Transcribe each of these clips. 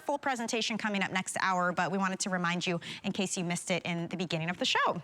Full presentation coming up next hour, but we wanted to remind you in case you missed it in the beginning of the show. All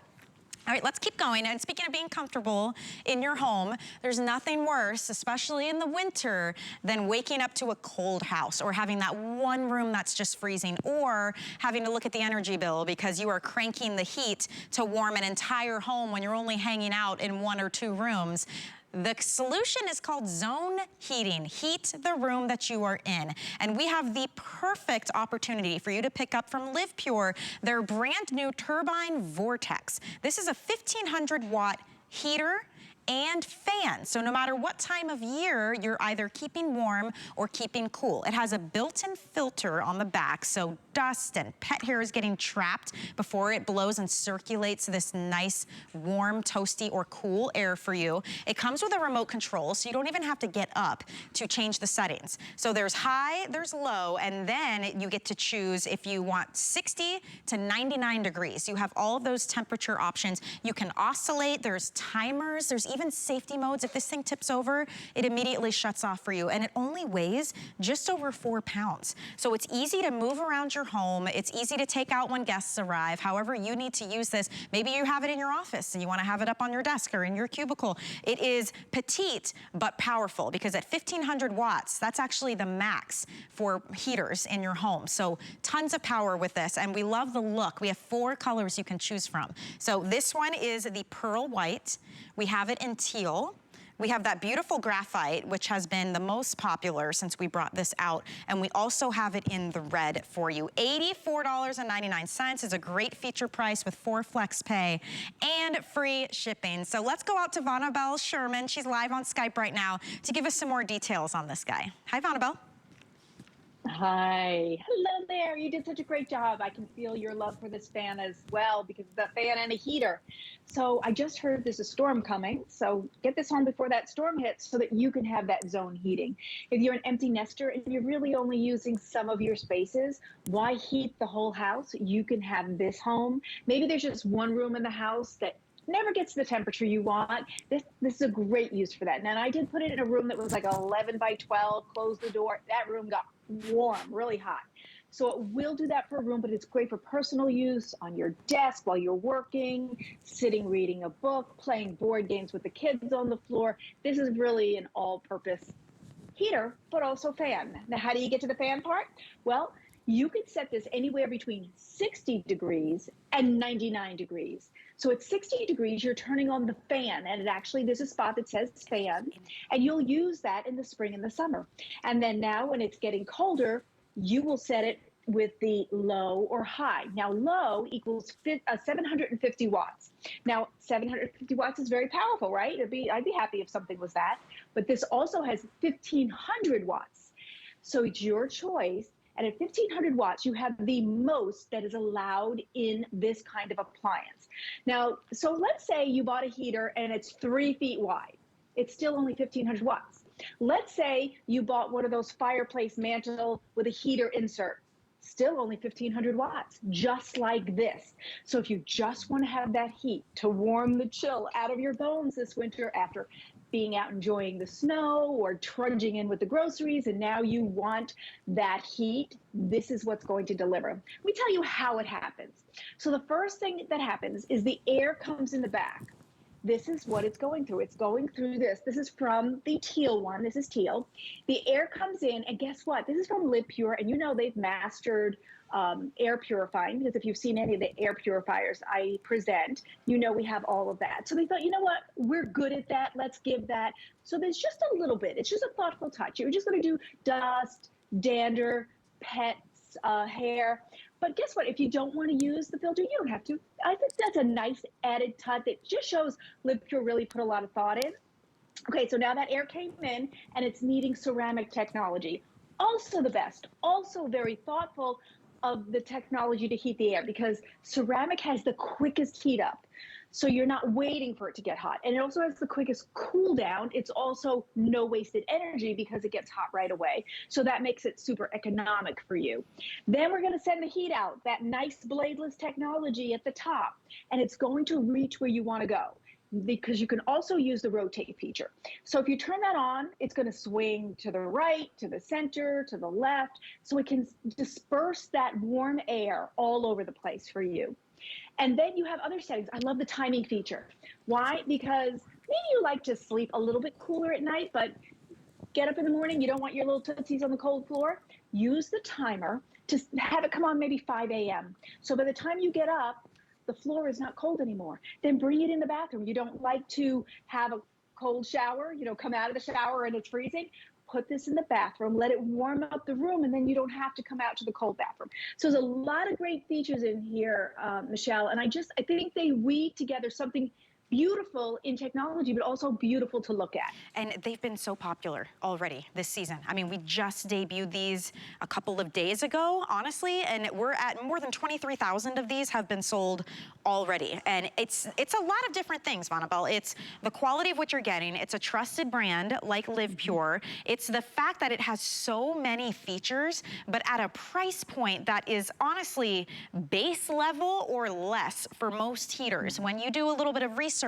right, let's keep going. And speaking of being comfortable in your home, there's nothing worse, especially in the winter, than waking up to a cold house or having that one room that's just freezing, or having to look at the energy bill because you are cranking the heat to warm an entire home when you're only hanging out in 1 or 2 rooms. The solution is called zone heating. Heat the room that you are in. And we have the perfect opportunity for you to pick up from LivePure their brand new Turbine Vortex. This is a 1500-watt heater and fan. So no matter what time of year, you're either keeping warm or keeping cool. It has a built-in filter on the back, so dust and pet hair is getting trapped before it blows and circulates this nice, warm, toasty, or cool air for you. It comes with a remote control, so you don't even have to get up to change the settings. So there's high, there's low, and then you get to choose if you want 60 to 99 degrees. You have all of those temperature options. You can oscillate, there's timers, there's even safety modes. If this thing tips over, it immediately shuts off for you, and it only weighs just over 4 pounds. So it's easy to move around your home. It's easy to take out when guests arrive. However you need to use this, maybe you have it in your office and you want to have it up on your desk or in your cubicle. It is petite but powerful, because at 1500 watts, that's actually the max for heaters in your home. So tons of power with this, and we love the look. We have 4 colors you can choose from. So this one is the pearl white. We have it in teal. We have that beautiful graphite, which has been the most popular since we brought this out. And we also have it in the red for you. $84.99 is a great feature price with 4 flex pay and free shipping. So let's go out to Vonabelle Sherman. She's live on Skype right now to give us some more details on this guy. Hi, Vonabelle. Hi. Hello there. You did such a great job. I can feel your love for this fan as well, because it's a fan and a heater. So I just heard there's a storm coming. So get this home before that storm hits so that you can have that zone heating. If you're an empty nester and you're really only using some of your spaces, why heat the whole house? You can have this home. Maybe there's just one room in the house that never gets the temperature you want. This is a great use for that. And I did put it in a room that was like 11 by 12, close the door. That room got warm, really hot. So it will do that for a room, but it's great for personal use on your desk while you're working, sitting, reading a book, playing board games with the kids on the floor. This is really an all-purpose heater, but also fan. Now, how do you get to the fan part? Well, you could set this anywhere between 60 degrees and 99 degrees. So at 60 degrees, you're turning on the fan, and it actually, there's a spot that says fan, and you'll use that in the spring and the summer. And then now when it's getting colder, you will set it with the low or high. Now low equals 750 watts. Now 750 watts is very powerful, right? I'd be happy if something was that, but this also has 1500 watts. So it's your choice. And at 1500 watts, you have the most that is allowed in this kind of appliance. Now, so let's say you bought a heater and it's 3 feet wide. It's still only 1500 watts. Let's say you bought one of those fireplace mantle with a heater insert. Still only 1500 watts, just like this. So if you just want to have that heat to warm the chill out of your bones this winter after being out enjoying the snow or trudging in with the groceries, and now you want that heat, this is what's going to deliver. Let me tell you how it happens. So the first thing that happens is the air comes in the back. This is what it's going through. It's going through this. This is from the teal one. This is teal. The air comes in, and guess what? This is from LivePure, and you know they've mastered air purifying, because if you've seen any of the air purifiers I present, you know we have all of that. So they thought, you know what? We're good at that. Let's give that. So there's just a little bit. It's just a thoughtful touch. You're just going to do dust, dander, pets, hair. But guess what? If you don't want to use the filter, you don't have to. I think that's a nice added touch that just shows LivePure really put a lot of thought in. Okay, so now that air came in, and it's needing ceramic technology. Also the best, also very thoughtful of the technology to heat the air, because ceramic has the quickest heat up. So you're not waiting for it to get hot. And it also has the quickest cool down. It's also no wasted energy because it gets hot right away. So that makes it super economic for you. Then we're gonna send the heat out, that nice bladeless technology at the top, and it's going to reach where you wanna go. because you can also use the rotate feature. So if you turn that on, it's going to swing to the right, to the center, to the left, so it can disperse that warm air all over the place for you. And then you have other settings. I love the timing feature. Why? Because maybe you like to sleep a little bit cooler at night, but get up in the morning, you don't want your little tootsies on the cold floor. Use the timer to have it come on maybe 5 a.m. So by the time you get up, the floor is not cold anymore. Then bring it in the bathroom. You don't like to have a cold shower, come out of the shower and it's freezing. Put this in the bathroom, let it warm up the room, and then you don't have to come out to the cold bathroom. So there's a lot of great features in here, Michelle, and I think they weave together something beautiful in technology, but also beautiful to look at. And they've been so popular already this season. I mean, we just debuted these a couple of days ago, honestly, and we're at more than 23,000 of these have been sold already. And it's a lot of different things, Vonabelle. It's the quality of what you're getting. It's a trusted brand like LivePure. It's the fact that it has so many features, but at a price point that is honestly base level or less for most heaters. When you do a little bit of research,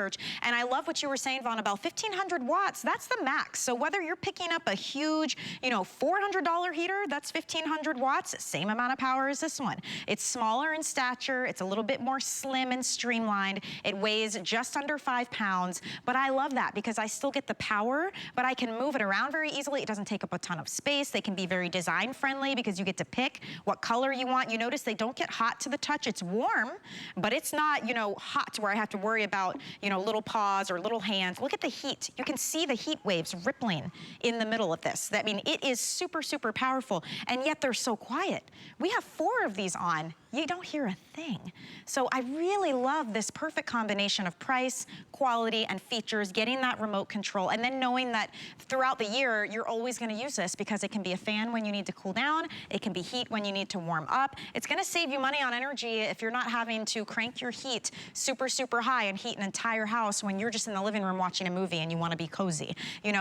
and I love what you were saying, Vonabelle, 1500 watts, that's the max. So whether you're picking up a huge, $400 heater, that's 1500 watts, same amount of power as this one. It's smaller in stature, it's a little bit more slim and streamlined. It weighs just under 5 pounds, but I love that because I still get the power, but I can move it around very easily. It doesn't take up a ton of space. They can be very design friendly because you get to pick what color you want. You notice they don't get hot to the touch. It's warm, but it's not, hot to where I have to worry about, little paws or little hands. Look at the heat. You can see the heat waves rippling in the middle of this. I mean, it is super, super powerful, and yet they're so quiet. We have 4 of these on. You don't hear a thing. So I really love this perfect combination of price, quality, and features, getting that remote control, and then knowing that throughout the year, you're always gonna use this because it can be a fan when you need to cool down, it can be heat when you need to warm up. It's gonna save you money on energy if you're not having to crank your heat super, super high and heat an entire house when you're just in the living room watching a movie and you wanna be cozy.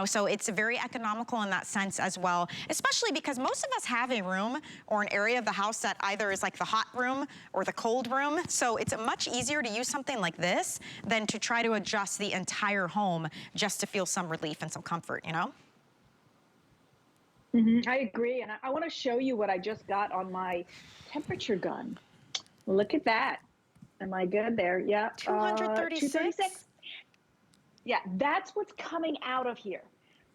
So it's very economical in that sense as well, especially because most of us have a room or an area of the house that either is like the hot room or the cold room. So it's much easier to use something like this than to try to adjust the entire home just to feel some relief and some comfort, I agree. And I want to show you what I just got on my temperature gun. Look at that. Am I good there? Yeah. 236. Yeah, that's what's coming out of here.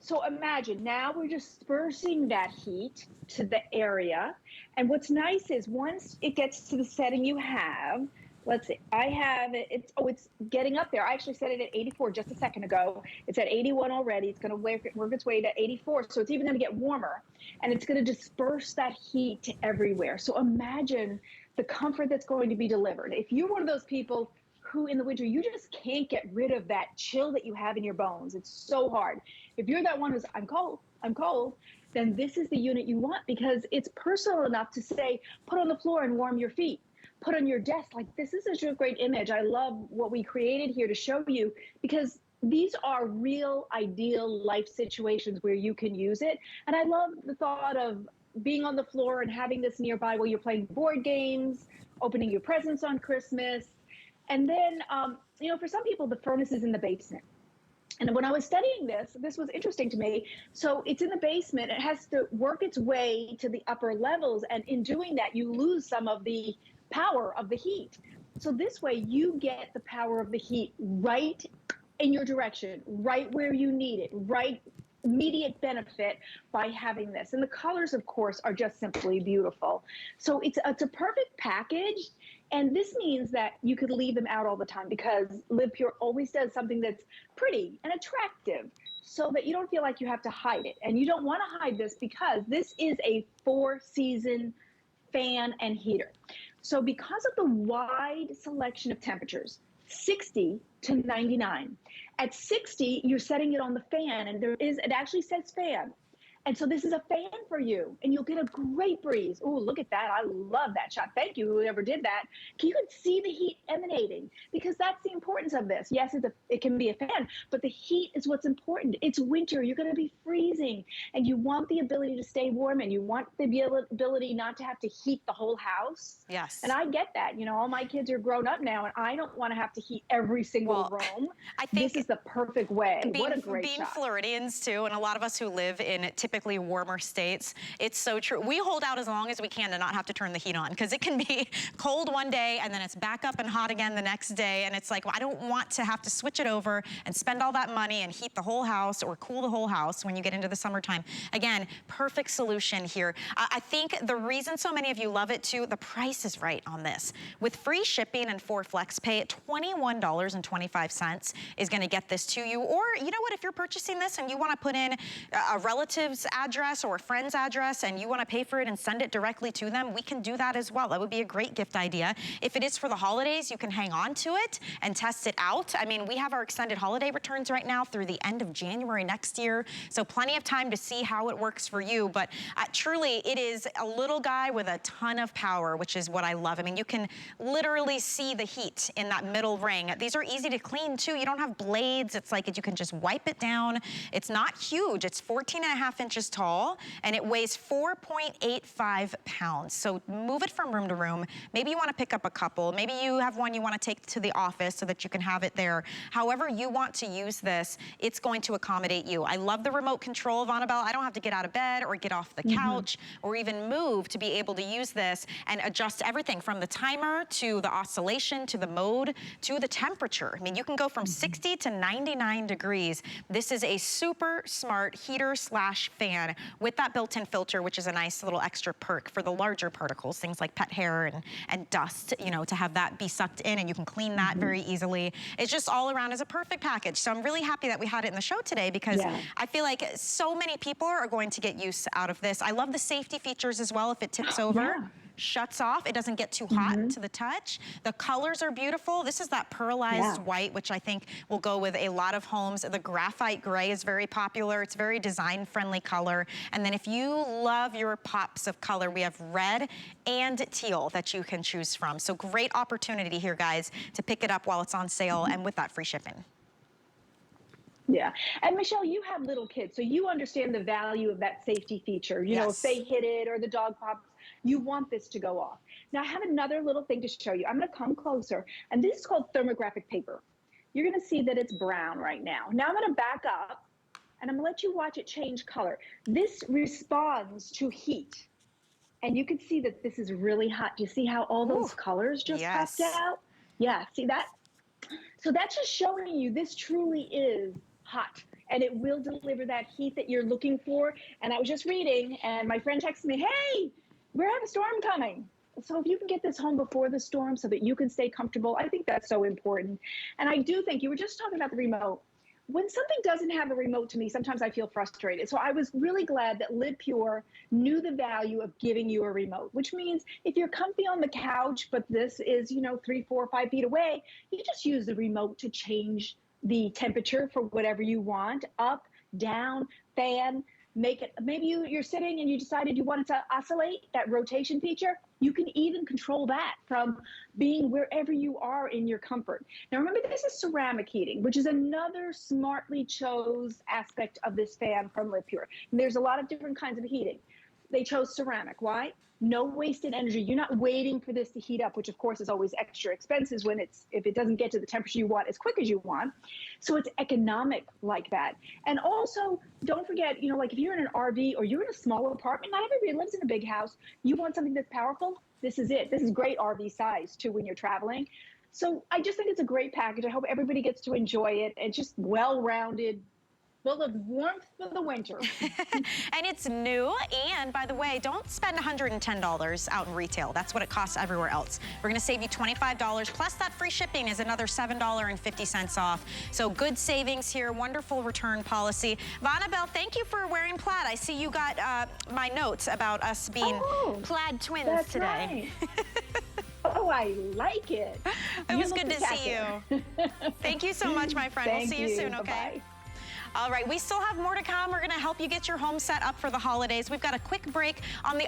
So imagine now we're dispersing that heat to the area. And what's nice is once it gets to the setting you have, let's see, I have it, it's getting up there. I actually set it at 84 just a second ago. It's at 81 already. It's gonna work its way to 84. So it's even gonna get warmer and it's gonna disperse that heat everywhere. So imagine the comfort that's going to be delivered. If you're one of those people who in the winter, you just can't get rid of that chill that you have in your bones. It's so hard. If you're that one who's, I'm cold, then this is the unit you want because it's personal enough to say, put on the floor and warm your feet. Put on your desk. Like, this is such a great image. I love what we created here to show you because these are real ideal life situations where you can use it. And I love the thought of being on the floor and having this nearby while you're playing board games, opening your presents on Christmas. And then, for some people, the furnace is in the basement. And when I was studying this was interesting to me. So it's in the basement. It has to work its way to the upper levels. And in doing that, you lose some of the power of the heat. So this way, you get the power of the heat right in your direction, right where you need it, right immediate benefit by having this. And the colors, of course, are just simply beautiful. So it's a perfect package. And this means that you could leave them out all the time because LivePure always does something that's pretty and attractive so that you don't feel like you have to hide it. And you don't want to hide this because this is a 4-season fan and heater. So because of the wide selection of temperatures, 60 to 99. At 60, you're setting it on the fan, and it actually says fan. And so this is a fan for you, and you'll get a great breeze. Oh, look at that. I love that shot. Thank you, whoever did that. You can see the heat emanating, because that's the importance of this. Yes, it can be a fan, but the heat is what's important. It's winter. You're going to be freezing, and you want the ability to stay warm, and you want the ability not to have to heat the whole house. Yes. And I get that. You know, all my kids are grown up now, and I don't want to have to heat every single room. I think this is the perfect way. What a great being shot. Floridians too, and a lot of us who live in typically warmer states, it's so true. We hold out as long as we can to not have to turn the heat on, because it can be cold one day and then it's back up and hot again the next day, and it's like, well, I don't want to have to switch it over and spend all that money and heat the whole house or cool the whole house when you get into the summertime. Again, perfect solution here. I think the reason so many of you love it too, the price is right on this. With free shipping and 4 flex pay, $21.25 is going to get this to you. Or you know what, if you're purchasing this and you want to put in a relative's address or a friend's address and you want to pay for it and send it directly to them, we can do that as well. That would be a great gift idea. If it is for the holidays, you can hang on to it and test it out. I mean, we have our extended holiday returns right now through the end of January next year, so plenty of time to see how it works for you. But truly, it is a little guy with a ton of power, which is what I love. I mean, you can literally see the heat in that middle ring. These are easy to clean too. You don't have blades. It's like you can just wipe it down. It's not huge. It's 14.5 inches tall, and it weighs 4.85 pounds. So move it from room to room. Maybe you want to pick up a couple. Maybe you have one you want to take to the office so that you can have it there. However you want to use this, it's going to accommodate you. I love the remote control, Vonabelle. I don't have to get out of bed or get off the couch or even move to be able to use this and adjust everything from the timer to the oscillation to the mode to the temperature. I mean, you can go from 60 to 99 degrees. This is a super smart heater slash fan with that built-in filter, which is a nice little extra perk for the larger particles, things like pet hair and dust, you know, to have that be sucked in, and you can clean that very easily. It's just all around as a perfect package. So I'm really happy that we had it in the show today, because I feel like so many people are going to get use out of this. I love the safety features as well. If it tips over, shuts off. It doesn't get too hot to the touch. The colors are beautiful. This is that pearlized white, which I think will go with a lot of homes. The graphite gray is very popular. It's very design-friendly color. And then if you love your pops of color, we have red and teal that you can choose from. So great opportunity here, guys, to pick it up while it's on sale and with that free shipping. Yeah. And Michelle, you have little kids, so you understand the value of that safety feature. You know, if they hit it or the dog pops, you want this to go off. Now, I have another little thing to show you. I'm going to come closer, and this is called thermographic paper. You're going to see that it's brown right now. Now I'm going to back up, and I'm going to let you watch it change color. This responds to heat, and you can see that this is really hot. Do you see how all those colors just popped out? Yeah, see that? So that's just showing you this truly is hot, and it will deliver that heat that you're looking for. And I was just reading, and my friend texted me, hey, we have a storm coming. So if you can get this home before the storm so that you can stay comfortable, I think that's so important. And I do think, you were just talking about the remote. When something doesn't have a remote, to me, sometimes I feel frustrated. So I was really glad that LivePure knew the value of giving you a remote, which means if you're comfy on the couch, but this is, you know, 3, 4, 5 feet away, you just use the remote to change the temperature for whatever you want, up, down, fan, make it. Maybe you're sitting and you decided you wanted to oscillate, that rotation feature. You can even control that from being wherever you are in your comfort. Now remember, this is ceramic heating, which is another smartly chose aspect of this fan from LivePure. And there's a lot of different kinds of heating. They chose ceramic. Why? No wasted energy. You're not waiting for this to heat up, which of course is always extra expenses if it doesn't get to the temperature you want as quick as you want. So it's economic like that. And also, don't forget, you know, like if you're in an RV or you're in a small apartment, not everybody lives in a big house. You want something that's powerful? This is it. This is great RV size too when you're traveling. So I just think it's a great package. I hope everybody gets to enjoy it. It's just well-rounded, full of warmth for the winter. And it's new. And by the way, don't spend $110 out in retail. That's what it costs everywhere else. We're going to save you $25. Plus that free shipping is another $7.50 off. So good savings here. Wonderful return policy. Vonabelle, thank you for wearing plaid. I see you got my notes about us being plaid twins today. Right. Oh, I like it. It was good to see you. Thank you so much, my friend. We'll see you soon, okay? Bye-bye. All right, we still have more to come. We're gonna help you get your home set up for the holidays. We've got a quick break on the